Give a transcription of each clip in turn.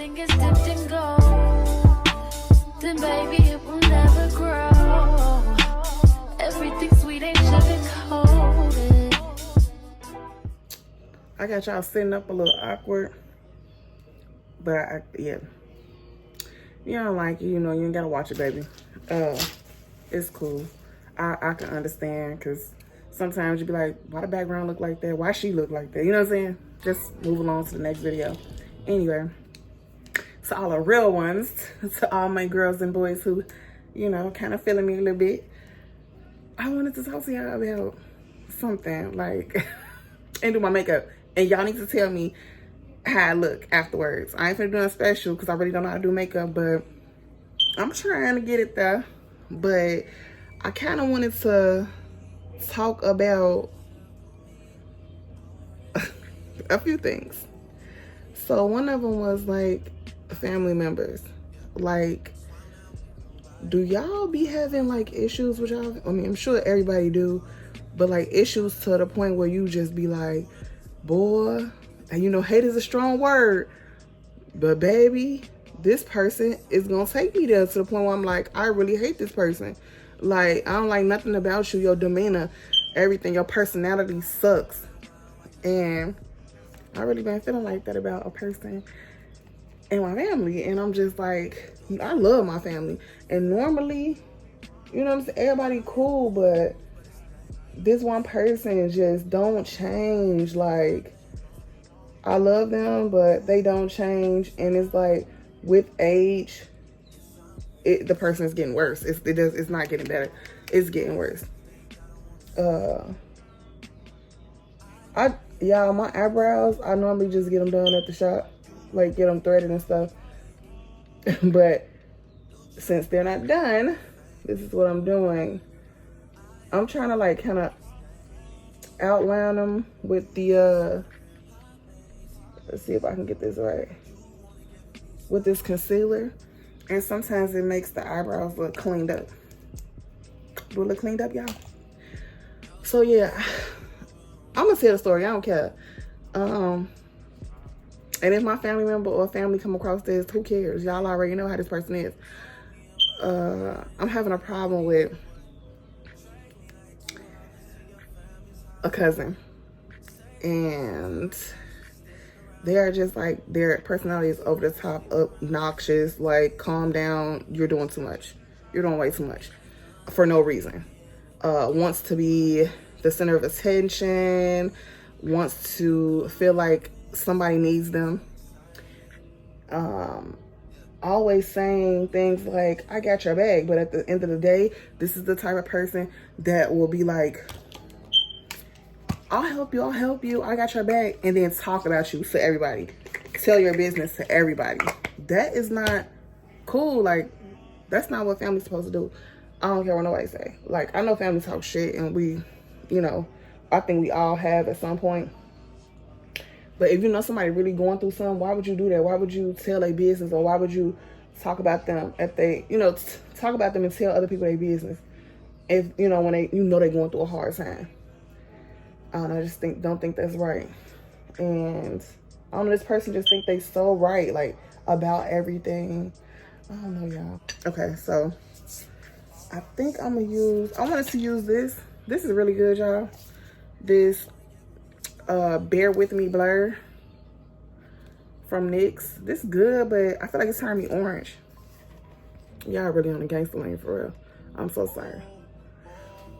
everything is dipped in gold, then baby it will never grow. Everything sweet ain't sugar coated. I got y'all sitting up a little awkward, but yeah, you don't like it, you know, you ain't gotta watch it, baby. It's cool. I can understand, because sometimes you be like, why the background look like that? Why she look like that? You know what I'm saying? Just move along to the next video. Anyway, to all the real ones, to all my girls and boys who, you know, kind of feeling me a little bit, I wanted to talk to y'all about something, like, and do my makeup. And y'all need to tell me how I look afterwards. I ain't finna do a special because I really don't know how to do makeup, but I'm trying to get it there. But I kind of wanted to talk about a few things. So one of them was like family members. Like, do y'all be having like issues with y'all? I mean, I'm sure everybody do, but like issues to the point where you just be like, boy, and you know, hate is a strong word, but baby, this person is gonna take me there to the point where I'm like, I really hate this person. Like, I don't like nothing about you, your demeanor, everything, your personality sucks. And I really been feeling like that about a person in my family. And I'm just like, I love my family. And normally, you know what I'm saying, everybody cool, but this one person just don't change. Like, I love them, but they don't change. And it's like, with age, the person is getting worse. It's not getting better. It's getting worse. Y'all, my eyebrows, I normally just get them done at the shop, like get them threaded and stuff. But since they're not done, this is what I'm doing. I'm trying to like kind of outline them with the let's see if I can get this right, with this concealer. And sometimes it makes the eyebrows look cleaned up. Do it look cleaned up, y'all? So yeah, I'm gonna tell the story, I don't care. And if my family member or family come across this, who cares? Y'all already know how this person is. I'm having a problem with a cousin. And they are just like, their personality is over the top, obnoxious, like, calm down, you're doing too much. You're doing way too much for no reason. Wants to be the center of attention, wants to feel like somebody needs them. Always saying things like, I got your bag. But at the end of the day, this is the type of person that will be like, I'll help you, I got your back, and then talk about you to everybody. Tell your business to everybody. That is not cool. Like, that's not what family's supposed to do. I don't care what nobody say. Like, I know family talk shit, and we, you know, I think we all have at some point. But if you know somebody really going through something, why would you do that? Why would you tell their business, or why would you talk about them if they, you know, talk about them and tell other people their business? If, you know, when they, you know, they're going through a hard time. I don't know, I just don't think that's right. And I don't know, this person just think they so right, like, about everything. I don't know, y'all. Okay, so I think I wanted to use this. This is really good, y'all. This Bear With Me Blur from NYX. This is good, but I feel like it's turning me orange. Y'all really on the gangster lane for real. I'm so sorry.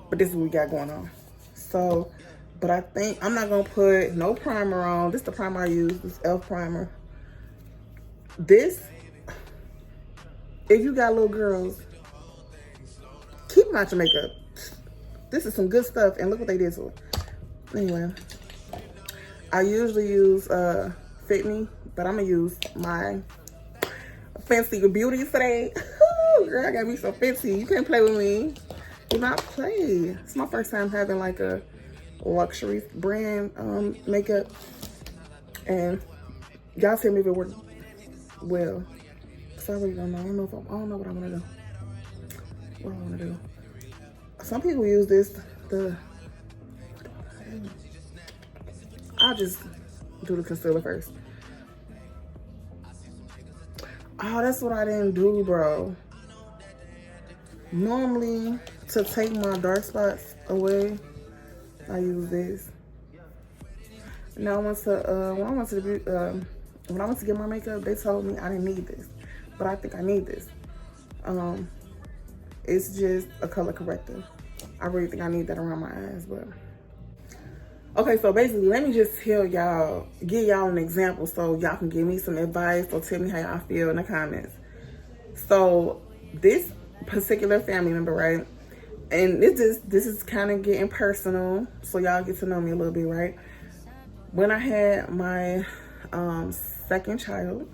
But this is what we got going on. So, but I think I'm not gonna put no primer on. This is the primer I use, this e.l.f. primer. This, if you got little girls, keep them out your makeup. This is some good stuff, and look what they did to it. Anyway, I usually use Fit Me, but I'm gonna use my Fancy Beauties today. Girl, I got me so fancy. You can't play with me. Do not play. It's my first time having like a luxury brand makeup, and y'all tell me if it worked well. So I really don't know. I don't know what I want to do. What I want to do. Some people use this. I'll just do the concealer first. Oh, that's what I didn't do, bro. Normally, to take my dark spots away, I use this. Now, when I went to get my makeup, they told me I didn't need this, but I think I need this. It's just a color corrector. I really think I need that around my eyes, but okay. So basically, let me just give y'all an example so y'all can give me some advice or tell me how y'all feel in the comments. So this particular family member, right? And this is kind of getting personal, so y'all get to know me a little bit, right? When I had my second child,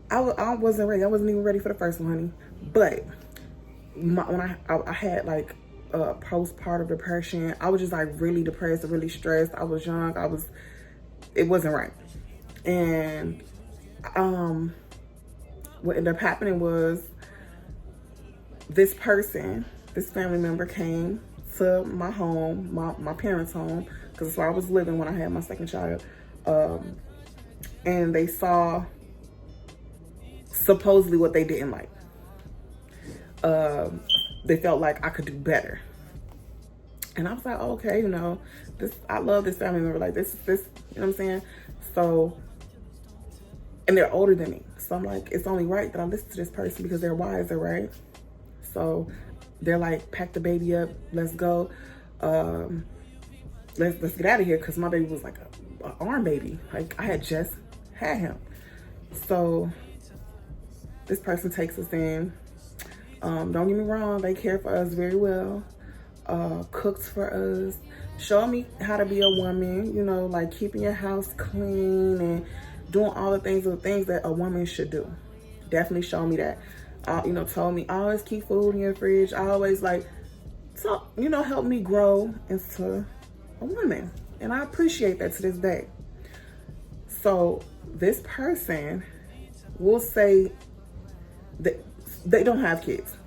I wasn't ready. I wasn't even ready for the first one, honey. But when I had like postpartum depression, I was just like really depressed, really stressed. I was young. It wasn't right. And what ended up happening was this family member came to my home, my parents' home, because that's where I was living when I had my second child. And they saw supposedly what they didn't like. They felt like I could do better. And I was like, oh, okay, I love this family member. Like this, you know what I'm saying? So, and they're older than me. So I'm like, it's only right that I listen to this person because they're wiser, right? So they're like, pack the baby up, let's go. Let's get out of here, because my baby was like an arm baby. Like I had just had him. So this person takes us in. Don't get me wrong, they care for us very well. Cooked for us, showed me how to be a woman, like keeping your house clean and doing all the things that a woman should do. Definitely showed me that. Told me always keep food in your fridge. I always help me grow into a woman. And I appreciate that to this day. So this person will say that they don't have kids.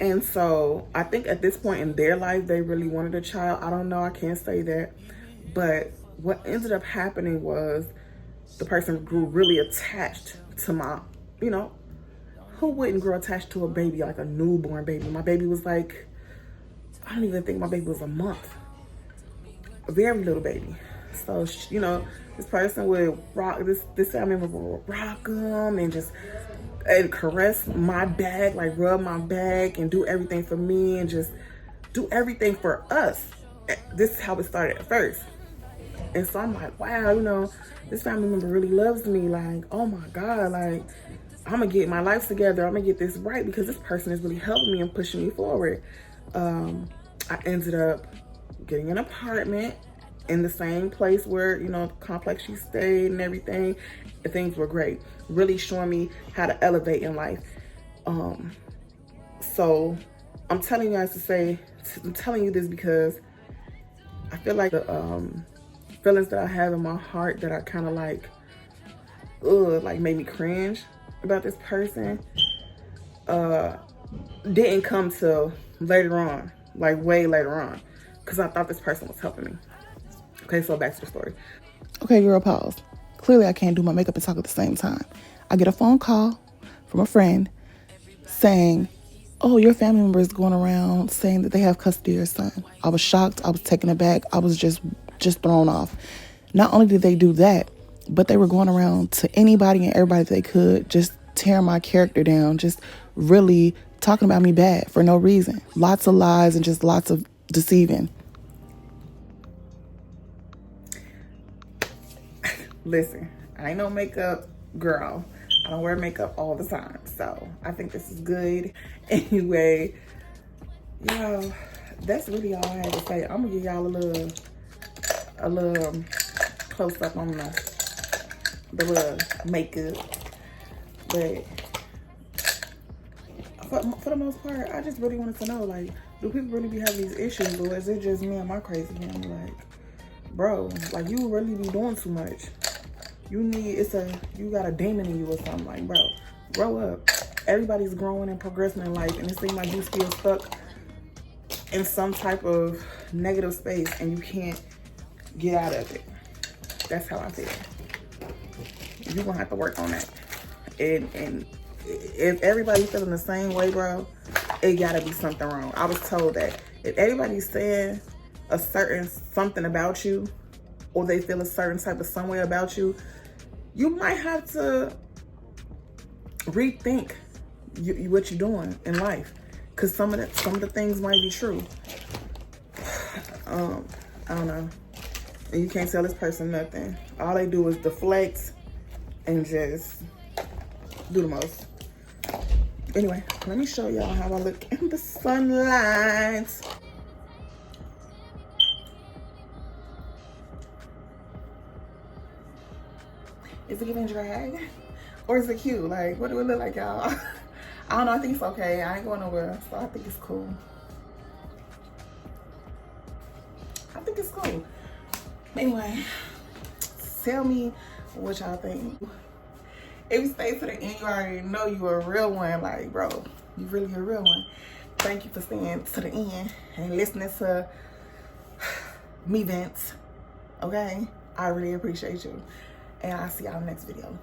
And so I think at this point in their life, they really wanted a child. I don't know. I can't say that. But what ended up happening was the person grew really attached to my, who wouldn't grow attached to a baby, like a newborn baby? My baby was like, I don't even think my baby was a month. A very little baby. So, this person would rock, this family member would rock them and caress my back, like rub my back and do everything for me and just do everything for us. This is how it started at first. And so I'm like, wow, this family member really loves me. Like, oh my God, like, I'm gonna get my life together. I'm gonna get this right because this person is really helping me and pushing me forward. I ended up getting an apartment in the same place where, the complex she stayed and everything. And things were great. Really showing me how to elevate in life. So I'm telling you this because I feel like the feelings that I have in my heart that are kind of like made me cringe about this person didn't come till later on, like way later on, because I thought this person was helping me. Okay, so back to the story. Okay, girl, pause. Clearly, I can't do my makeup and talk at the same time. I get a phone call from a friend saying, oh, your family member is going around saying that they have custody of your son. I was shocked. I was taken aback. I was just thrown off. Not only did they do that, but they were going around to anybody and everybody that they could, just tearing my character down, just really talking about me bad for no reason. Lots of lies and just lots of deceiving. Listen, I ain't no makeup girl. I don't wear makeup all the time. So I think this is good. Anyway, y'all, that's really all I had to say. I'm gonna give y'all a little close up on the little makeup. But for the most part, I just really wanted to know, like, do people really be having these issues, or is it just me and my crazy family? Like, bro, like, you really be doing too much. You got a demon in you or something. Like, bro, grow up. Everybody's growing and progressing in life, and it seems like you still stuck in some type of negative space and you can't get out of it. That's how I feel. you're gonna have to work on that. And if everybody's feeling the same way, bro, it gotta be something wrong. I was told that if everybody's saying a certain something about you, or they feel a certain type of some way about you, you might have to rethink what you're doing in life, because some of the things might be true. I don't know. And you can't tell this person nothing. All they do is deflect and just do the most. Anyway, let me show y'all how I look in the sunlight. Is it giving drag? Or is it cute? Like, what do it look like, y'all? I don't know. I think it's okay. I ain't going nowhere, so I think it's cool. I think it's cool. Anyway, tell me what y'all think. If you stay to the end, you already know you a real one. Like, bro, you really a real one. Thank you for staying to the end and listening to me vent. Okay? I really appreciate you. And I'll see y'all in the next video.